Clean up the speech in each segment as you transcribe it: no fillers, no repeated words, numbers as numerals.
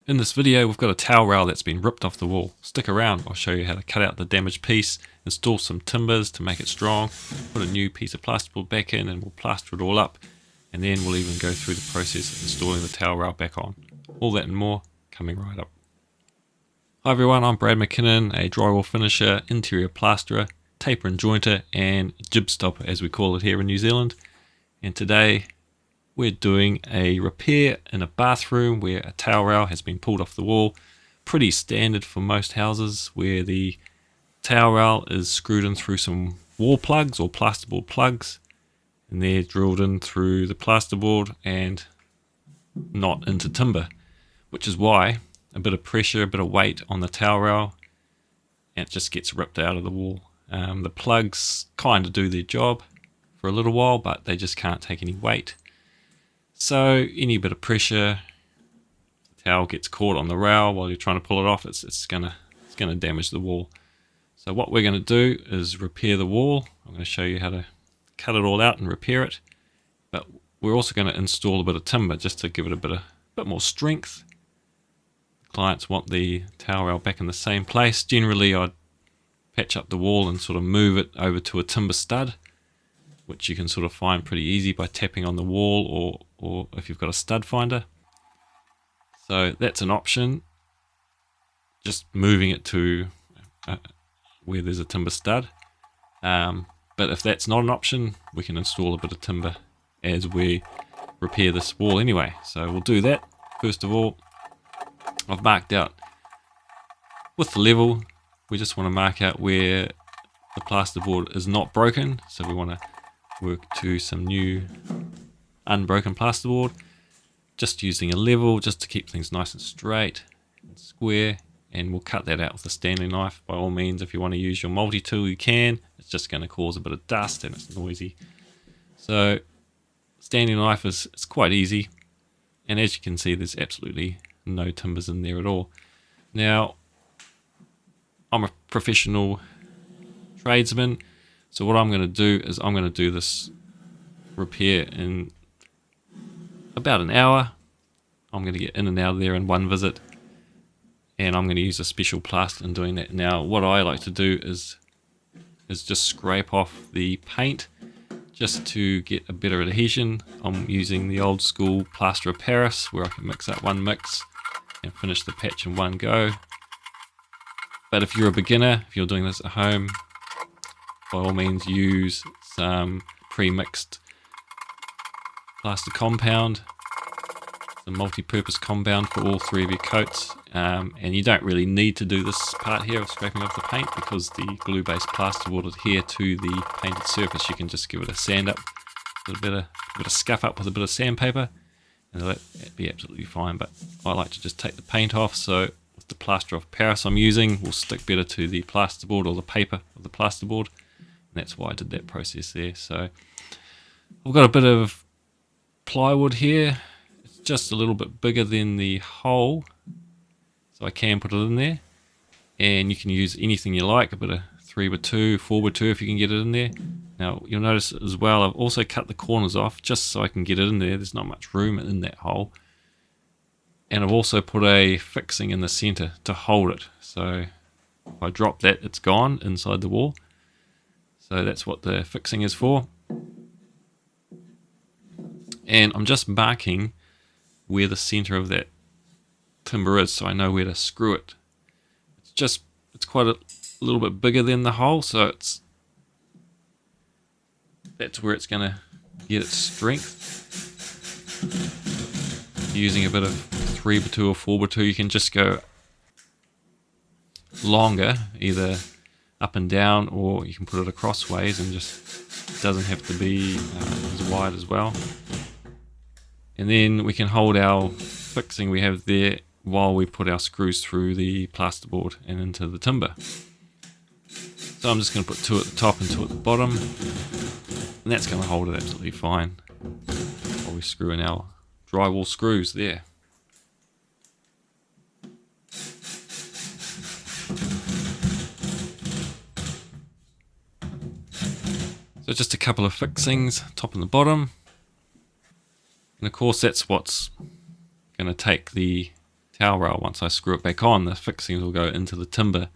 In this video we've got a towel rail that's been ripped off the wall. Stick around, I'll show you how to cut out the damaged piece, install some timbers to make it strong, put a new piece of plasterboard back in and we'll plaster it all up, and then we'll even go through the process of installing the towel rail back on. All that and more coming right up. Hi everyone, I'm Brad McKinnon, a drywall finisher, interior plasterer, taper and jointer and jib stopper as we call it here in New Zealand. And today we're doing a repair in a bathroom where a towel rail has been pulled off the wall. Pretty standard for most houses, where the towel rail is screwed in through some wall plugs or plasterboard plugs, and they're drilled in through the plasterboard and not into timber, which is why a bit of pressure, a bit of weight on the towel rail, and it just gets ripped out of the wall. The plugs kind of do their job for a little while, but they just can't take any weight. So any bit of pressure, the towel gets caught on the rail while you're trying to pull it off, it's gonna damage the wall. So what we're going to do is repair the wall. I'm going to show you how to cut it all out and repair it. But we're also going to install a bit of timber just to give it a bit more strength. Clients want the towel rail back in the same place. Generally I'd patch up the wall and sort of move it over to a timber stud, which you can sort of find pretty easy by tapping on the wall or if you've got a stud finder. So that's an option, just moving it to where there's a timber stud. But if that's not an option, we can install a bit of timber as we repair this wall anyway. So we'll do that. First of all, I've marked out with the level, we just want to mark out where the plasterboard is not broken. So we want to work to some new unbroken plasterboard, just using a level just to keep things nice and straight and square, and we'll cut that out with a standing knife. By all means, if you want to use your multi-tool you can. It's just going to cause a bit of dust and it's noisy. So standing knife is quite easy, and as you can see there's absolutely no timbers in there at all. Now I'm a professional tradesman, so what I'm going to do is I'm going to do this repair in about an hour. I'm going to get in and out of there in one visit, and I'm going to use a special plaster in doing that. Now what I like to do is just scrape off the paint just to get a better adhesion. I'm using the old school plaster of Paris, where I can mix up one mix and finish the patch in one go. But if you're a beginner, if you're doing this at home, by all means use some pre-mixed plaster compound, the multi-purpose compound for all three of your coats, and you don't really need to do this part here of scraping off the paint because the glue-based plaster will adhere to the painted surface. You can just give it a sand up, a bit of scuff up with a bit of sandpaper, and that'd be absolutely fine. But I like to just take the paint off, so with the plaster of Paris I'm using will stick better to the plasterboard or the paper of the plasterboard. And that's why I did that process there. So I've got a bit of plywood here. It's just a little bit bigger than the hole, so I can put it in there. And you can use anything you like, a bit of 3x2, 4x2 if you can get it in there. Now you'll notice as well I've also cut the corners off just so I can get it in there. There's not much room in that hole. And I've also put a fixing in the center to hold it. So if I drop that, it's gone inside the wall. So that's what the fixing is for. And I'm just marking where the center of that timber is so I know where to screw it. It's quite a little bit bigger than the hole, so that's where it's going to get its strength. Using a bit of 3x2 or 4x2, you can just go longer, either up and down, or you can put it across ways and just doesn't have to be as wide as well. And then we can hold our fixing we have there while we put our screws through the plasterboard and into the timber. So I'm just going to put two at the top and two at the bottom, and that's going to hold it absolutely fine while we screw in our drywall screws there. So just a couple of fixings, top and the bottom. And of course that's what's going to take the towel rail. Once I screw it back on, the fixings will go into the timber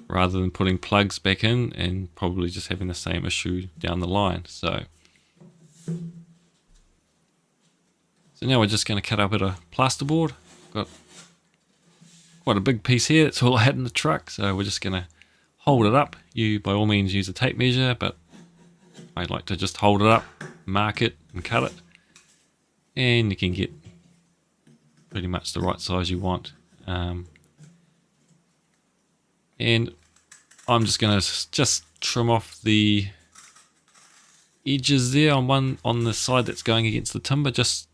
rather than putting plugs back in and probably just having the same issue down the line. So now we're just going to cut up a bit of plasterboard. Got quite a big piece here. That's all I had in the truck, so we're just going to hold it up. You by all means use a tape measure, but I like to just hold it up, mark it and cut it, and you can get pretty much the right size you want. And I'm just going to just trim off the edges there on the side that's going against the timber, just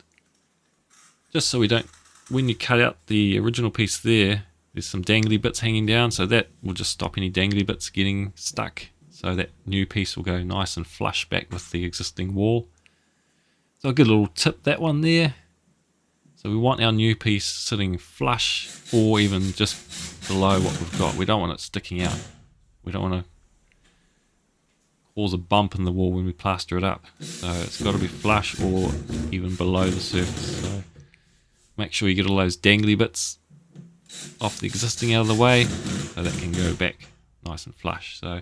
so we don't, when you cut out the original piece there's some dangly bits hanging down, so that will just stop any dangly bits getting stuck, so that new piece will go nice and flush back with the existing wall. So a good little tip, that one there. So we want our new piece sitting flush or even just below what we've got. We don't want it sticking out. We don't want to cause a bump in the wall when we plaster it up. So it's got to be flush or even below the surface. So make sure you get all those dangly bits off the existing out of the way, so that can go back nice and flush. So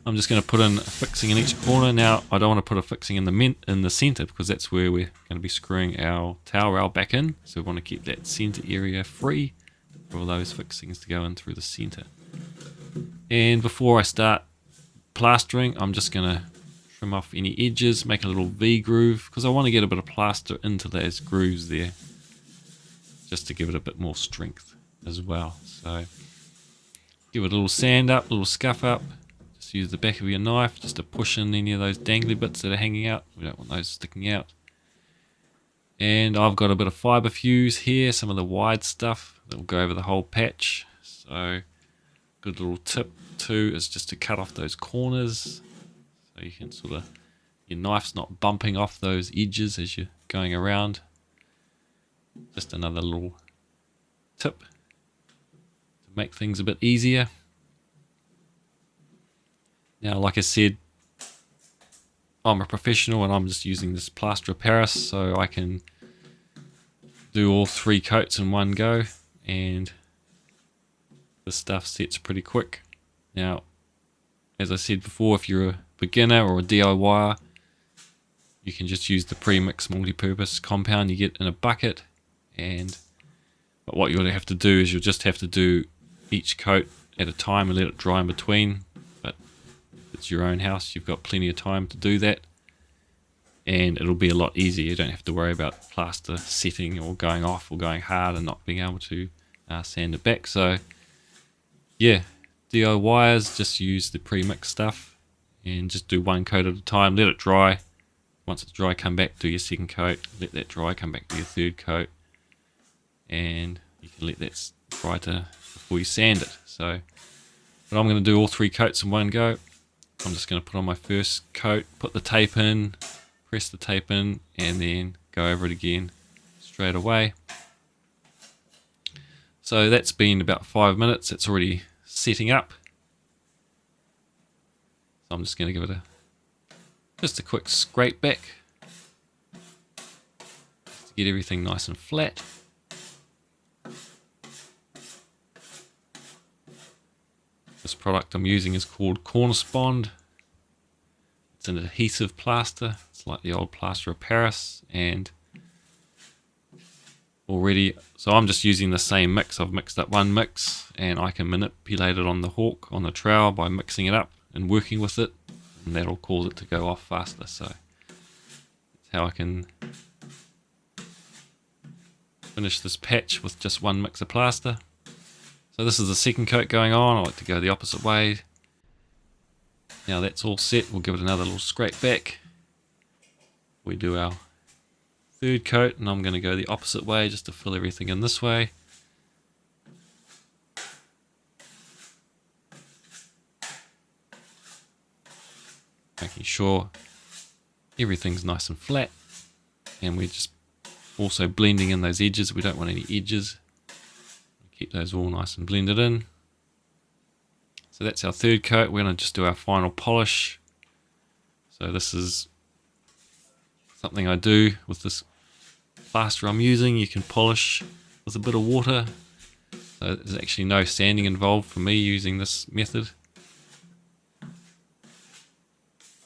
I'm just going to put in a fixing in each corner. Now I don't want to put a fixing in the center, because that's where we're going to be screwing our towel rail back in. So we want to keep that center area free for all those fixings to go in through the center. And before I start plastering, I'm just going to trim off any edges, make a little V groove, because I want to get a bit of plaster into those grooves there, just to give it a bit more strength as well. So give it a little sand up, a little scuff up. Just use the back of your knife just to push in any of those dangly bits that are hanging out. We don't want those sticking out. And I've got a bit of fiber fuse here, some of the wide stuff that will go over the whole patch. So good little tip too is just to cut off those corners, so you can sort of, your knife's not bumping off those edges as you're going around. Just another little tip to make things a bit easier. Now, like I said, I'm a professional and I'm just using this plaster of Paris, so I can do all 3 coats in one go, and the stuff sets pretty quick. Now, as I said before, if you're a beginner or a DIYer, you can just use the pre-mix multi-purpose compound you get in a bucket. But what you'll have to do is you'll just have to do each coat at a time and let it dry in between. But if it's your own house, you've got plenty of time to do that, and it'll be a lot easier. You don't have to worry about plaster setting or going off or going hard and not being able to sand it back. So yeah, DIYers, just use the pre-mix stuff and just do 1 coat at a time, let it dry. Once it's dry, come back, do your 2nd coat, let that dry, come back, do your 3rd coat, and you can let that dry before you sand it. So, but I'm going to do all 3 coats in one go. I'm just going to put on my first coat, put the tape in, press the tape in, and then go over it again straight away. So that's been about 5 minutes. It's already setting up. So I'm just going to give it just a quick scrape back to get everything nice and flat. This product I'm using is called Cornerspond. It's an adhesive plaster. It's like the old plaster of Paris, and already, so I'm just using the same mix. I've mixed up 1 mix, and I can manipulate it on the hawk, on the trowel, by mixing it up and working with it, and that'll cause it to go off faster. So that's how I can finish this patch with just 1 mix of plaster. So this is the 2nd coat going on. I like to go the opposite way. Now that's all set, we'll give it another little scrape back. We do our 3rd coat, and I'm going to go the opposite way just to fill everything in this way. Making sure everything's nice and flat, and we're just also blending in those edges. We don't want any edges. Keep those all nice and blended in. So that's our 3rd coat. We're going to just do our final polish. So this is something I do with this plaster I'm using. You can polish with a bit of water. So there's actually no sanding involved for me using this method.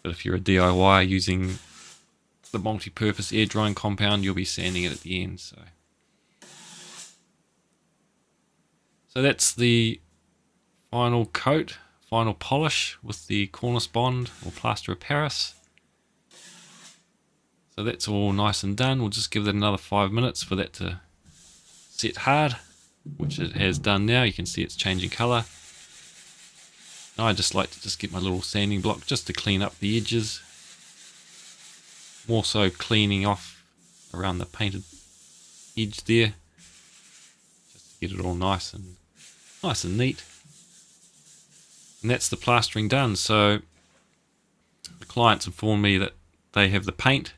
But if you're a DIY using the multi-purpose air drying compound, you'll be sanding it at the end. So that's the final coat, final polish with the cornice bond or plaster of Paris. So that's all nice and done. We'll just give it another 5 minutes for that to set hard, which it has done now. You can see it's changing colour. Now I just like to just get my little sanding block just to clean up the edges. More so cleaning off around the painted edge there, just to get it all nice and neat. And that's the plastering done. So the clients informed me that they have the paint,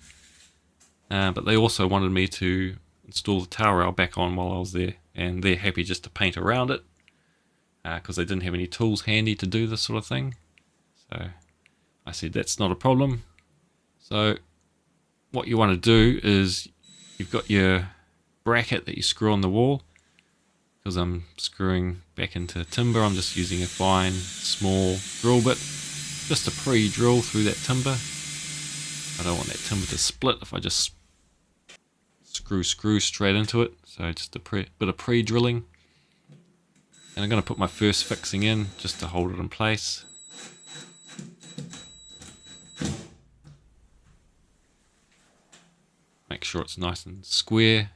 but they also wanted me to install the towel rail back on while I was there, and they're happy just to paint around it because they didn't have any tools handy to do this sort of thing. So I said that's not a problem. So what you want to do is you've got your bracket that you screw on the wall. Because I'm screwing back into timber, I'm just using a fine small drill bit just to pre-drill through that timber. I don't want that timber to split if I just screw straight into it. So just a bit of pre-drilling. And I'm going to put my first fixing in just to hold it in place. Make sure it's nice and square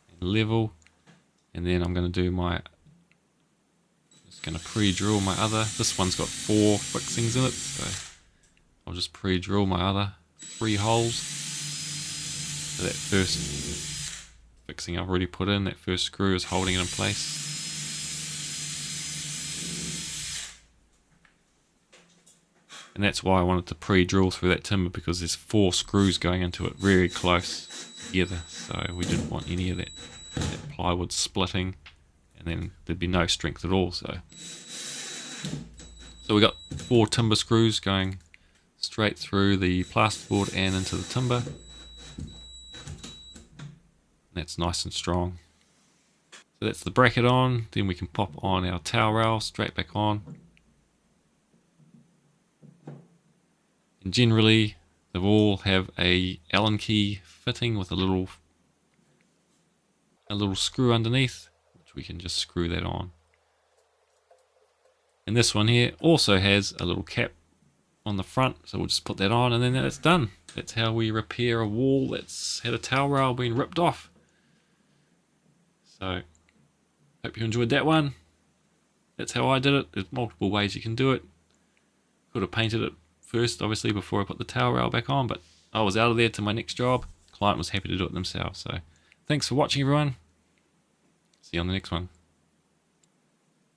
and level. And then I'm going to do just going to pre-drill my other, this one's got 4 fixings in it, so I'll just pre-drill my other 3 holes. So that first fixing I've already put in, that first screw is holding it in place. And that's why I wanted to pre-drill through that timber, because there's 4 screws going into it very close together, so we didn't want any of that plywood splitting, and then there'd be no strength at all. So we got 4 timber screws going straight through the plasterboard and into the timber. And that's nice and strong. So that's the bracket on. Then we can pop on our towel rail straight back on. And generally they all have a Allen key fitting with a little screw underneath, which we can just screw that on. And this one here also has a little cap on the front, so we'll just put that on, and then that's done. That's how we repair a wall that's had a towel rail being ripped off. So hope you enjoyed that one. That's how I did it. There's multiple ways you can do it. Could have painted it first, obviously, before I put the towel rail back on, but I was out of there to my next job. The client was happy to do it themselves. So thanks for watching, everyone. See you on the next one.